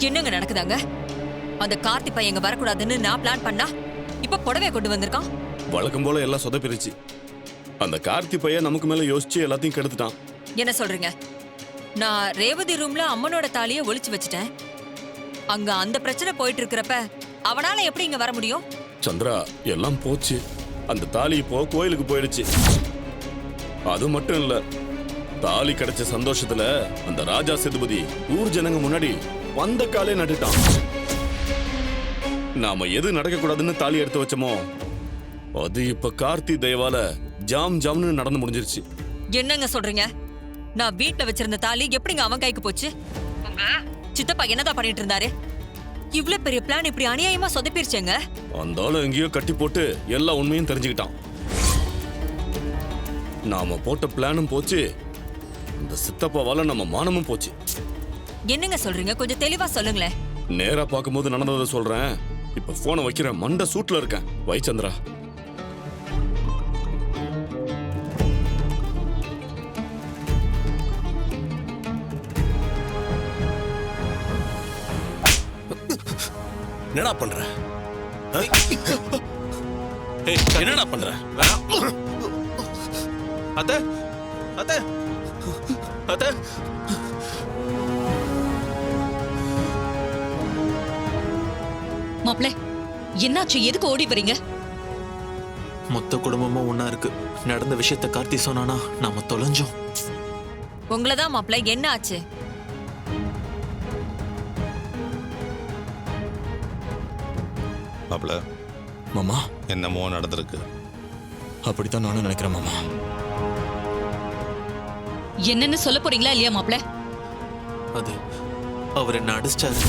என்னங்க நடக்குதாங்க? அந்த கார்த்தி பையன் இங்க வரக்கூடாதுன்னு நான் பிளான் பண்ணா இப்ப புடவைய கொண்டு வந்திருக்கான். வழக்கம் போல எல்லாம் சொதப்பிருச்சு. அந்த கார்த்தி பையன் நமக்கு மேல யோசிச்சு எல்லாத்தையும் கெடுத்துட்டான். என்ன சொல்றீங்க? நான் ரேவதி ரூம்ல அம்மனோட தாலியை ஒளிச்சு வச்சுட்டேன். அங்க அந்த பிரச்சனை போயிட்டு இருக்கிறப்ப அவனால எப்படி இங்க வர முடியும்? சந்திரா, எல்லாம் போச்சு. அந்த தாலி இப்போ கோயிலுக்கு போயிடுச்சு. அது மட்டும் இல்ல, தாலி கிடைச்ச சந்தோஷத்துல அந்த ராஜா சேதுபதி ஊர் ஜனங்க முன்னாடி வந்த காலே நட்டுட்டான். நாம எது நடக்க கூடாதுன்னு தாலி எடுத்து வச்சோமோ அது இப்ப கார்த்தி தயவால ஜாம் ஜாம்னு நடந்து முடிஞ்சிருச்சு. என்னங்க சொல்றீங்க? நான் வீட்ல வச்சிருந்த தாலி எப்படிங்க அவன் கைக்கு போச்சு? உங்க சித்தப்பா என்னதான் பண்ணிட்டு இருந்தாரு? இவ்வளவு பெரிய பிளான் இப்படி அநியாயமா சொதப்பிருச்சேங்க. அந்த ஆளு எங்கேயோ கட்டி போட்டு எல்லா உண்மையும் தெரிஞ்சுக்கிட்டான். நாம போட்ட பிளானும் போச்சு, இந்த சித்தப்பாவால நம்ம மானமும் போச்சு. என்னங்க சொல்றீங்க? கொஞ்சம் தெளிவா சொல்லுங்களேன். நேரா பார்க்கும்போது நடந்ததை சொல்றேன். இப்ப போனை வைக்கிறேன், மண்ட சூட்ல இருக்கேன். வை சந்திரா. என்னடா பண்ற? என்னடா பண்ற? அத்த அத்த அத்த மாப்ள, என்னாச்சு? எதுக்கு ஓடி வரீங்க? மொத்த குடும்பமும் ஒன்னா இருக்கு. நடந்த விஷயத்த கார்த்தி சொன்னானா நாம தொலைஞ்சோம். உங்களதான் மாப்ள, என்ன ஆச்சு? மாப்ள, மாமா, என்னமோ நடந்திருக்கு. அப்படித்தான் நானும் நினைக்கிறேன் மாமா. என்னன்னு சொல்ல போறீங்களா இல்லையா மாப்ள? அது அவர் என்ன அடிச்சாரு.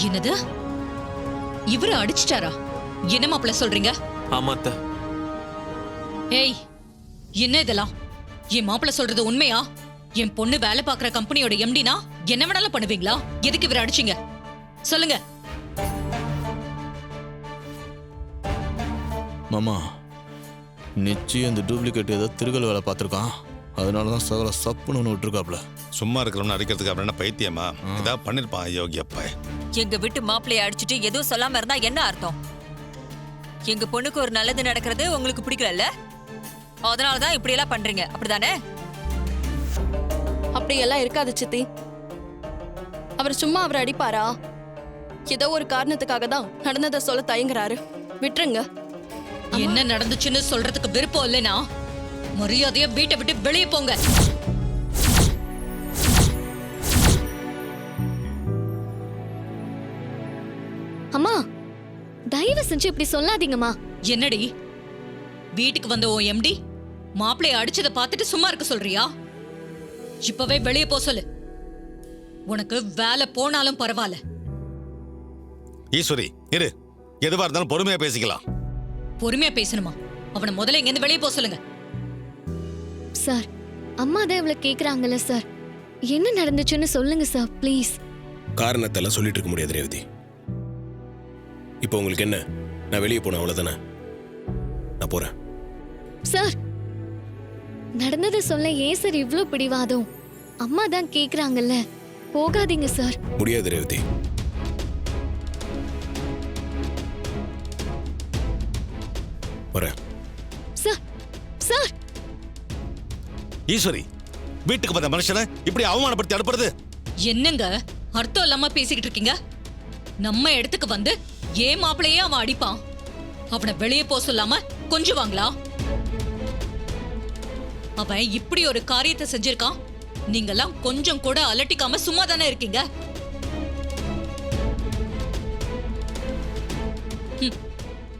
என்னது? இவரு அடிச்சிட்டாரா? என்ன மாப்ள சொல்றீங்க? ஆமாத்த. ஏய், என்ன இதெல்லாம்? என் மாப்பிள்ள சொல்றது உண்மையா? என் பொண்ணு வேலை பார்க்குற கம்பெனியோட எம்டினா என்ன வேணாலும் பண்ணுவீங்களா? எதுக்கு இவரை அடிச்சீங்க? சொல்லுங்க. மாமா, நிச்சயம் இந்த டூப்ளிகேட் ஏதோ திருகல் வேலை பார்த்துருக்கான். அதனாலதான் சகல சப்புன்னு ஒன்று விட்டுருக்காப்ல. சும்மா இருக்கிறவன அடிக்கிறதுக்கு அப்படின்னா பைத்தியமா? ஏதாவது பண்ணிருப்பான் யோகியப்பா. எங்க வீட்டு மாப்பிள்ளைய அடிச்சுட்டு எதுவும் சொல்லாம இருந்தா என்ன அர்த்தம்? எங்க பொண்ணுக்கு ஒரு நல்லது நடக்கிறது உங்களுக்கு பிடிக்கல, அதனாலதான் இப்படி எல்லாம் பண்றீங்க, அப்படிதானே? அப்படியெல்லாம் இருக்காது சித்தி. அவர் சும்மா அவரை அடிப்பாரா? ஏதோ ஒரு காரணத்துக்காக தான் நடந்ததை சொல்ல தயங்குறாரு. விட்டுருங்க. என்ன நடந்துச்சுன்னு சொல்றதுக்கு விருப்பம் இல்லைனா மரியாதையா வீட்டை விட்டு வெளியே போங்க. அம்மா, தயவு செஞ்சு இப்படி சொல்லாதீங்கம்மா. என்னடி, வீட்டுக்கு வந்த ஓ எம்டி மாப்பிளைய அடிச்சதை பார்த்துட்டு சும்மா இருக்க சொல்றியா? இப்பவே வெளியே போ சொல்லு. உனக்கு வேலை போனாலும் பரவாயில்ல. ஈஸ்வரி இரு, எதுவா இருந்தாலும் பொறுமையா பேசிக்கலாம். பொறுமையா பேசணுமா? அவனை முதல்ல இங்க இருந்து வெளியே போக சொல்லுங்க. சார், அம்மா தான் இவ்வளவு கேக்குறாங்கல்ல சார், என்ன நடந்துச்சுன்னு சொல்லுங்க சார், ப்ளீஸ். காரணத்தை எல்லாம் சொல்லிட்டு இருக்க முடியாது ரேவதி. இப்போ உங்களுக்கு என்ன? நான் வெளியே போனேன், அவ்வளவுதானே? நான் போறேன். சார், நடந்ததை சொல்ல ஏன் சார் இவ்ளோ பிடிவாதம்? அம்மா தான் கேக்குறாங்கல்ல, போகாதீங்க சார். முடியாது ரேவதி. வரேன். Sir, sir. ஈஸ்வரி, வீட்டுக்கு வந்த மனுஷனை இப்படி அவமானப்படுத்தி அனுப்புறது என்னங்க அர்த்தம் இல்லாம பேசிக்கிட்டு இருக்கீங்க? நம்ம இடத்துக்கு வந்து ஏன் மாப்பிளையே அவன் அடிப்பான்? அவனை வெளியே போ சொல்லாம கொஞ்சுவாங்களா? அவன் இப்படி ஒரு காரியத்தை செஞ்சிருக்கான், நீங்கெல்லாம் கொஞ்சம் கூட அலட்டிக்காம சும்மா தானே இருக்கீங்க?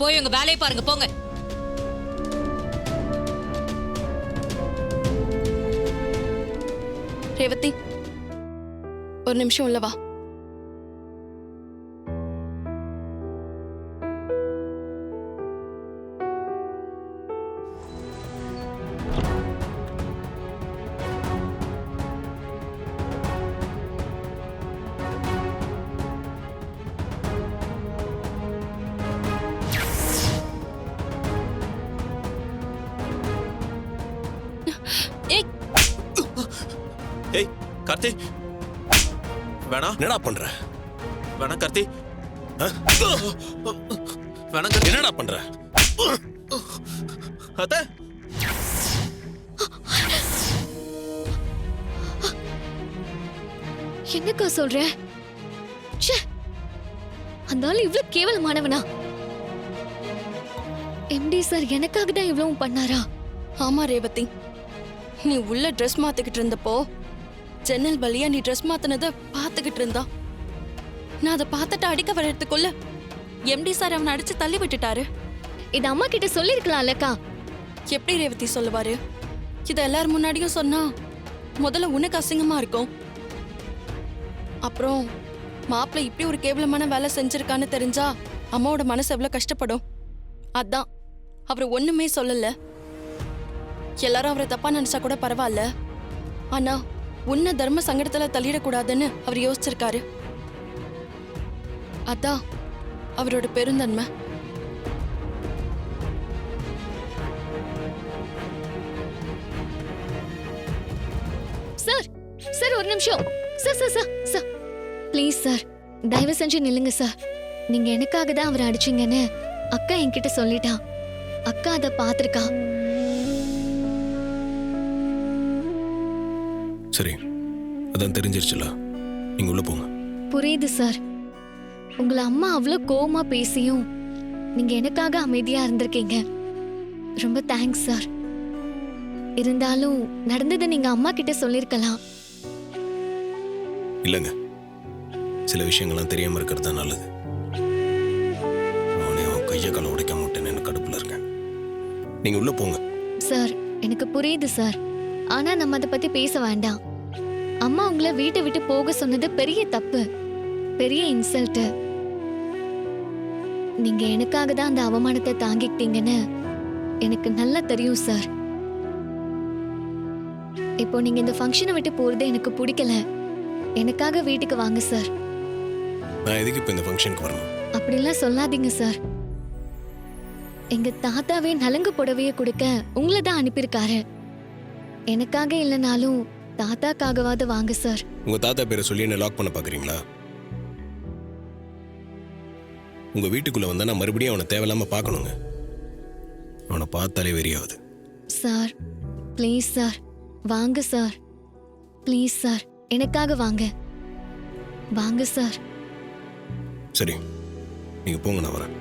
போய் உங்க வேலையை பாருங்க, போங்க. ரேவதி, ஒரு நிமிஷம் உள்ள வா. ஏய் கார்த்தி வேணா என்னடா பண்ற? வேணா கார்த்தி ஆ? வேணா கார்த்தி என்னடா பண்ற? அத்தை என்னக்கா சொல்ற? ச்சே, அந்த ஆள் இவ்வளவு கேவலமானவனா? எம்டி சார் எனக்காக தான் இவ்வளவும் பண்ணாரா? ஆமா ரேவதி, நீ உள்ள ட்ரெஸ் மாத்திக்கிட்டு இருந்தப்போ ஜன்னல் வழியா நீ ட்ரெஸ் மாத்தினத பாத்துக்கிட்டு இருந்தா. நான் அதை பார்த்துட்டு அடிக்க வர்றதுக்குள்ள எம்டி சார் அவனை அடிச்சு தள்ளி விட்டுட்டாரு. இது அம்மா கிட்ட சொல்லிருக்கலாம்லக்கா. எப்படி ரேவதி சொல்லுவாரு? இத எல்லாரும் முன்னாடியும் சொன்னா முதல்ல உனக்கு அசிங்கமா இருக்கும். அப்புறம் மாப்பிள்ளை இப்படி ஒரு கேவலமான வேலை செஞ்சிருக்கான்னு தெரிஞ்சா அம்மாவோட மனசு எவ்வளவு கஷ்டப்படும். அதான் அவர் ஒண்ணுமே சொல்லல. எல்லாரும் அவரை தப்பா நினைச்சா கூட பரவாயில்ல, ஆனா உன்ன தர்ம சங்கடத்துல தள்ளிடக்கூடாதுன்னு அவர் யோசிச்சிருக்காரு. அதான் அவரோட பெருந்தன்மை. சார் சார் ஒரு நிமிஷம். Sir sir sir sir please sir, தயவு செஞ்சு நில்லுங்க சார். நீங்க எனக்காக தான் அவரை அடிச்சீங்கன்னு அக்கா என்கிட்ட சொல்லிட்டா. அக்கா அதை பார்த்திருக்கா. சரி, அதான் தெரிஞ்சிருச்சுல. நீங்க உள்ள போங்க. புரியுது சார். உங்களை அம்மா அவ்வளோ கோவமா பேசியும் நீங்க எனக்காக அமைதியா இருந்திருக்கீங்க. ரொம்ப தேங்க்ஸ் சார். இருந்தாலும் நடந்ததை நீங்க அம்மா கிட்ட சொல்லிருக்கலாம். இல்லைங்க, சில விஷயங்கள்லாம் தெரியாம இருக்கிறது தான் நல்லது. அவனே அவன் கையை காலை உடைக்க மாட்டேன்னு கடுப்புல இருக்கேன். நீங்க உள்ள போங்க. சார் எனக்கு புரியுது சார், ஆனா நம்ம அதை பத்தி பேச வேண்டாம். அம்மா உங்களை வீட்டை விட்டு போக சொன்னது பெரிய தப்பு, பெரிய இன்சல்ட். நீங்க எனக்காக தான் அந்த அவமானத்தை தாங்கிக்கிட்டீங்கன்னு எனக்கு நல்லா தெரியும் சார். இப்போ நீங்க இந்த ஃபங்க்ஷனை விட்டு போறது எனக்கு பிடிக்கல. எனக்காக வீட்டுக்கு வாங்க சார். நான் எதுக்கு இப்ப இந்த ஃபங்க்ஷனுக்கு வரணும்? அப்படிலாம் சொல்லாதீங்க சார். எங்க தாத்தாவே நலங்கு புடவைய கொடுக்க உங்களை தான் அனுப்பியிருக்காரு. எனக்காக இல்லைனாலும் தாத்தாக்காகவாது வாங்க சார். உங்க தாத்தா பேரை சொல்லி என்ன லாக் பண்ண பாக்குறீங்களா? உங்க வீட்டுக்குள்ள வந்தா நான் மறுபடியும் அவனை தேவையில்லாம பார்க்கணுங்க. அவனை பார்த்தாலே வெறியாவது. சார் ப்ளீஸ் சார், வாங்க சார். ப்ளீஸ் சார், எனக்காக வாங்க. வாங்க சார். சரி, நீங்க போங்க, நான் வரேன்.